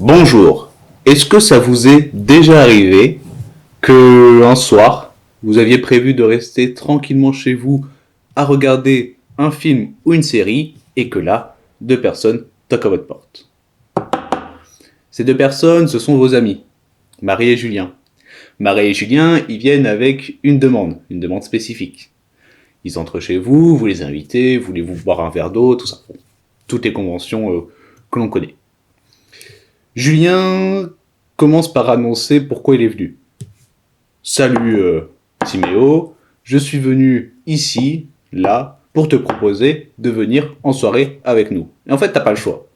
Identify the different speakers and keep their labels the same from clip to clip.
Speaker 1: Bonjour. Est-ce que ça vous est déjà arrivé que un soir, vous aviez prévu de rester tranquillement chez vous à regarder un film ou une série et que là, deux personnes toquent à votre porte? Ces deux personnes, ce sont vos amis, Marie et Julien. Marie et Julien, ils viennent avec une demande spécifique. Ils entrent chez vous, vous les invitez, voulez-vous boire un verre d'eau, tout ça. Toutes les conventions que l'on connaît. Julien commence par annoncer pourquoi il est venu. Salut Timéo, je suis venu ici, là, pour te proposer de venir en soirée avec nous. Et en fait, t'as pas le choix.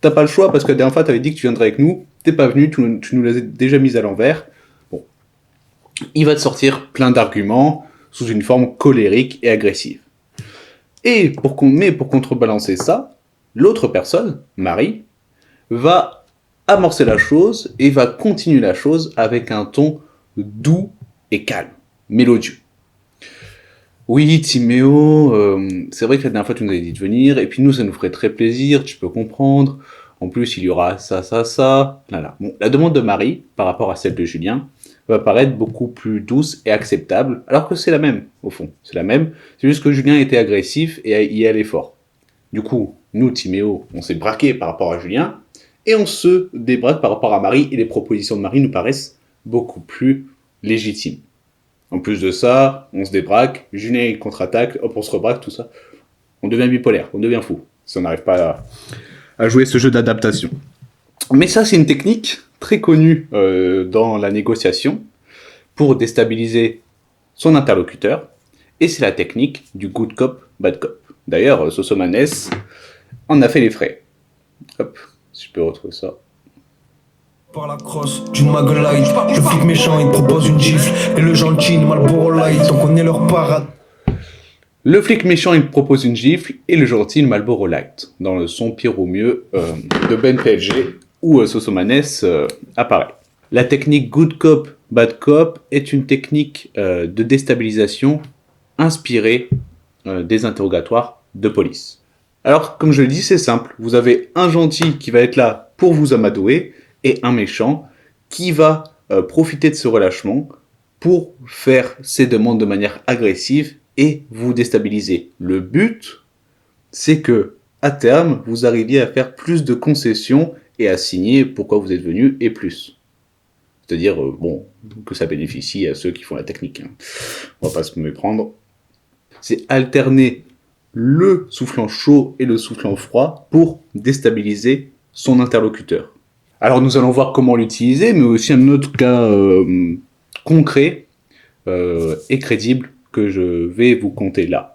Speaker 1: T'as pas le choix parce que la dernière fois, t'avais dit que tu viendrais avec nous, t'es pas venu, tu nous l'as déjà mis à l'envers. Bon, il va te sortir plein d'arguments sous une forme colérique et agressive. Mais pour contrebalancer ça, l'autre personne, Marie, va amorcer la chose et va continuer la chose avec un ton doux et calme, mélodieux. Oui, Timéo, c'est vrai que la dernière fois tu nous avais dit de venir, et puis nous ça nous ferait très plaisir, tu peux comprendre. En plus, il y aura ça, ça, ça. Là, là. Bon, la demande de Marie, par rapport à celle de Julien, va paraître beaucoup plus douce et acceptable, alors que c'est la même, au fond. C'est la même, c'est juste que Julien était agressif et y allait fort. Du coup, nous, Timéo, on s'est braqué par rapport à Julien, et on se débraque par rapport à Marie, et les propositions de Marie nous paraissent beaucoup plus légitimes. En plus de ça, on se débraque, Julien il contre-attaque, hop, on se rebraque, tout ça. On devient bipolaire, on devient fou, si on n'arrive pas à jouer ce jeu d'adaptation. Mais ça, c'est une technique très connue dans la négociation pour déstabiliser son interlocuteur, et c'est la technique du good cop, bad cop. D'ailleurs, Sosomanes en a fait les frais. Hop, si je peux retrouver ça.
Speaker 2: Par la crosse d'une Maglite, le flic méchant il propose une gifle et le gentil une Marlboro Light, on connaît leur parade.
Speaker 1: Le flic méchant il propose une gifle et le gentil une Marlboro Light dans le son pire ou mieux de Ben PLG où Sosomanes apparaît. La technique good cop bad cop est une technique de déstabilisation inspirée des interrogatoires de police. Alors comme je le dis, c'est simple, vous avez un gentil qui va être là pour vous amadouer et un méchant qui va profiter de ce relâchement pour faire ses demandes de manière agressive et vous déstabiliser. Le but, c'est que à terme, vous arriviez à faire plus de concessions et à signer pourquoi vous êtes venu et plus. C'est-à-dire, bon, que ça bénéficie à ceux qui font la technique. Hein. On va pas se méprendre. C'est alterner le soufflant chaud et le soufflant froid pour déstabiliser son interlocuteur. Alors nous allons voir comment l'utiliser, mais aussi un autre cas concret et crédible que je vais vous conter là,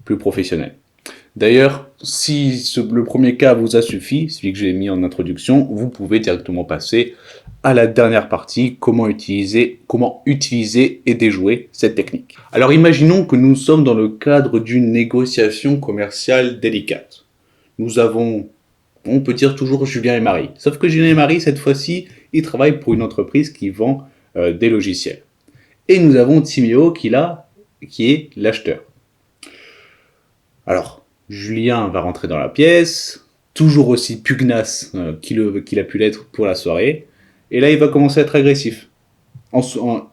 Speaker 1: plus professionnel. D'ailleurs, si le premier cas vous a suffi, celui que j'ai mis en introduction, vous pouvez directement passer à la dernière partie, comment utiliser et déjouer cette technique. Alors imaginons que nous sommes dans le cadre d'une négociation commerciale délicate. Nous avons, on peut dire toujours Julien et Marie. Sauf que Julien et Marie, cette fois-ci, ils travaillent pour une entreprise qui vend des logiciels. Et nous avons Timéo qui est l'acheteur. Alors, Julien va rentrer dans la pièce, toujours aussi pugnace qu'il a pu l'être pour la soirée, et là il va commencer à être agressif.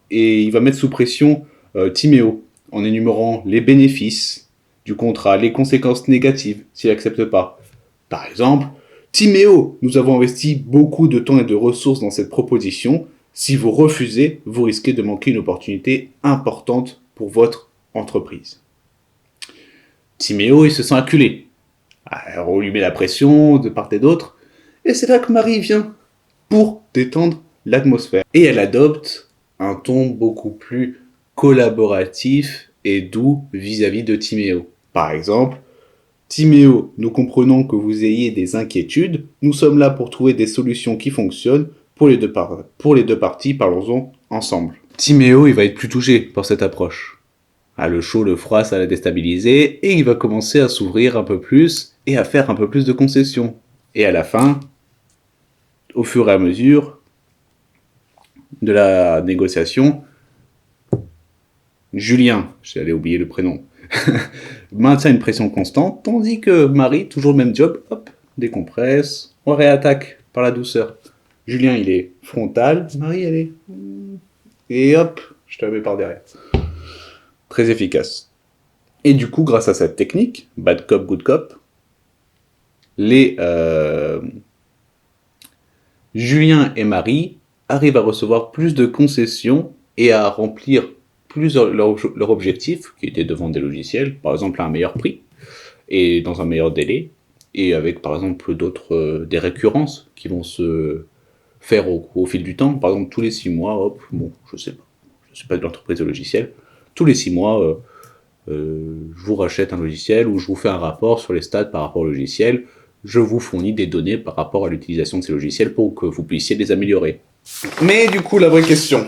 Speaker 1: Et il va mettre sous pression Timéo, en énumérant les bénéfices du contrat, les conséquences négatives s'il n'accepte pas. Par exemple, Timéo, nous avons investi beaucoup de temps et de ressources dans cette proposition. Si vous refusez, vous risquez de manquer une opportunité importante pour votre entreprise. Timéo, il se sent acculé. Alors, on lui met la pression de part et d'autre. Et c'est là que Marie vient pour détendre l'atmosphère. Et elle adopte un ton beaucoup plus collaboratif et doux vis-à-vis de Timéo. Par exemple, Timéo, nous comprenons que vous ayez des inquiétudes. Nous sommes là pour trouver des solutions qui fonctionnent. Pour les deux parties, parlons-en ensemble. Timéo, il va être plus touché par cette approche. Ah, le chaud, le froid, ça l'a déstabilisé, et il va commencer à s'ouvrir un peu plus et à faire un peu plus de concessions. Et à la fin, au fur et à mesure de la négociation, Julien, j'allais oublier le prénom, maintient une pression constante, tandis que Marie, toujours le même job, hop, décompresse, on réattaque par la douceur. Julien, il est frontal. Marie, elle est... Et hop, je te la mets par derrière. Très efficace. Et du coup, grâce à cette technique, bad cop, good cop, les Julien et Marie arrivent à recevoir plus de concessions et à remplir plus leur objectif, qui était de vendre des logiciels, par exemple à un meilleur prix, et dans un meilleur délai, et avec par exemple d'autres, des récurrences qui vont se faire au fil du temps. Par exemple, tous les 6 mois, hop, bon, je sais pas de l'entreprise de logiciel, tous les 6 mois, je vous rachète un logiciel ou je vous fais un rapport sur les stats par rapport au logiciel, je vous fournis des données par rapport à l'utilisation de ces logiciels pour que vous puissiez les améliorer. Mais du coup, la vraie question,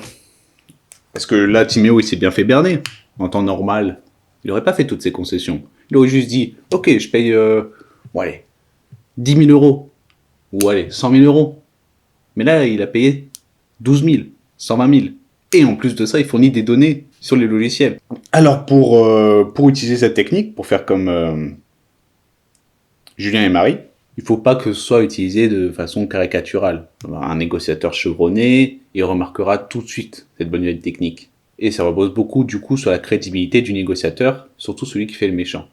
Speaker 1: est-ce que là, Timéo, il s'est bien fait berner en temps normal? Il n'aurait pas fait toutes ces concessions. Il aurait juste dit, ok, je paye, bon, allez, 10 000 euros, ou allez, 100 000 euros. Mais là, il a payé 12 000, 120 000. Et en plus de ça, il fournit des données sur les logiciels. Alors, pour utiliser cette technique, pour faire comme Julien et Marie, il ne faut pas que ce soit utilisé de façon caricaturale. Un négociateur chevronné, il remarquera tout de suite cette bonne nouvelle technique. Et ça repose beaucoup, du coup, sur la crédibilité du négociateur, surtout celui qui fait le méchant.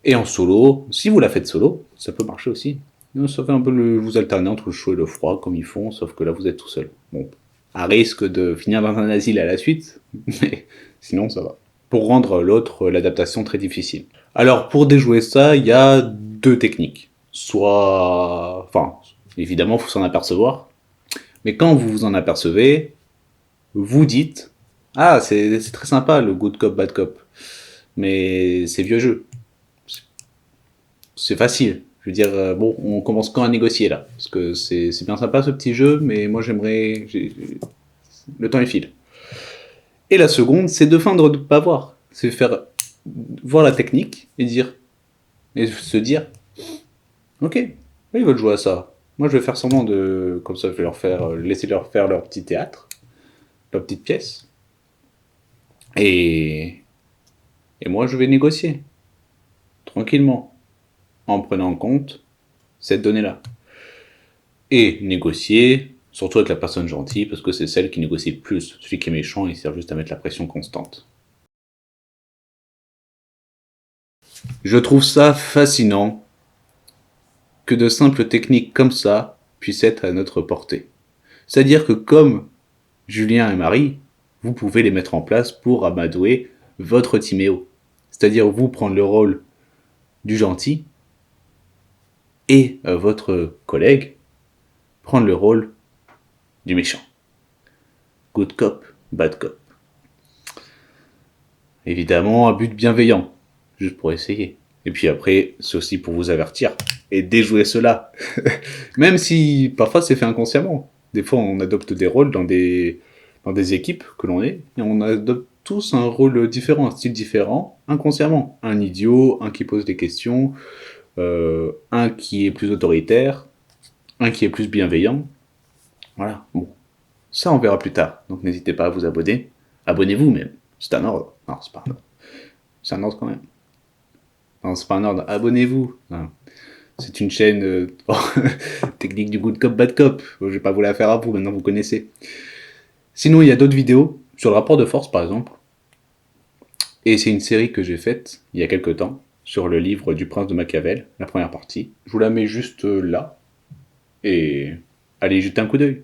Speaker 1: Et en solo, si vous la faites solo, ça peut marcher aussi. Ça fait un peu vous alterner entre le chaud et le froid, comme ils font, sauf que là, vous êtes tout seul. Bon, à risque de finir dans un asile à la suite, mais sinon, ça va. Pour rendre l'adaptation très difficile. Alors, pour déjouer ça, il y a 2 techniques. Soit... Enfin, évidemment, il faut s'en apercevoir. Mais quand vous vous en apercevez, vous dites « Ah, c'est très sympa, le good cop, bad cop. Mais c'est vieux jeu. C'est facile. Je veux dire, bon, on commence quand à négocier, là. Parce que c'est bien sympa, ce petit jeu, mais moi, j'aimerais... Le temps, il file. » Et la seconde, c'est de feindre de ne pas voir. C'est faire voir la technique et se dire, ok, ils veulent jouer à ça. Moi, je vais faire semblant de, comme ça, je vais laisser leur faire leur petit théâtre, leur petite pièce. Et moi, je vais négocier tranquillement, en prenant en compte cette donnée-là. Et négocier, surtout avec la personne gentille, parce que c'est celle qui négocie le plus. Celui qui est méchant, il sert juste à mettre la pression constante. Je trouve ça fascinant que de simples techniques comme ça puissent être à notre portée. C'est-à-dire que comme Julien et Marie, vous pouvez les mettre en place pour amadouer votre Timéo. C'est-à-dire vous prendre le rôle du gentil et votre collègue prendre le rôle du méchant. Good cop, bad cop. Évidemment, à but bienveillant, juste pour essayer. Et puis après, c'est aussi pour vous avertir et déjouer cela. Même si parfois c'est fait inconsciemment. Des fois, on adopte des rôles dans des équipes que l'on est, et on adopte tous un rôle différent, un style différent, inconsciemment. Un idiot, un qui pose des questions, un qui est plus autoritaire, un qui est plus bienveillant. Voilà, bon. Ça, on verra plus tard. Donc n'hésitez pas à vous abonner. Abonnez-vous même. C'est un ordre. Non, c'est pas un ordre. C'est un ordre quand même. Non, c'est pas un ordre. Abonnez-vous. Non. C'est une chaîne technique du good cop, bad cop. Je vais pas vous la faire à vous, maintenant vous connaissez. Sinon, il y a d'autres vidéos sur le rapport de force, par exemple. Et c'est une série que j'ai faite il y a quelques temps sur le livre du Prince de Machiavel, la première partie. Je vous la mets juste là. Et allez y jeter un coup d'œil.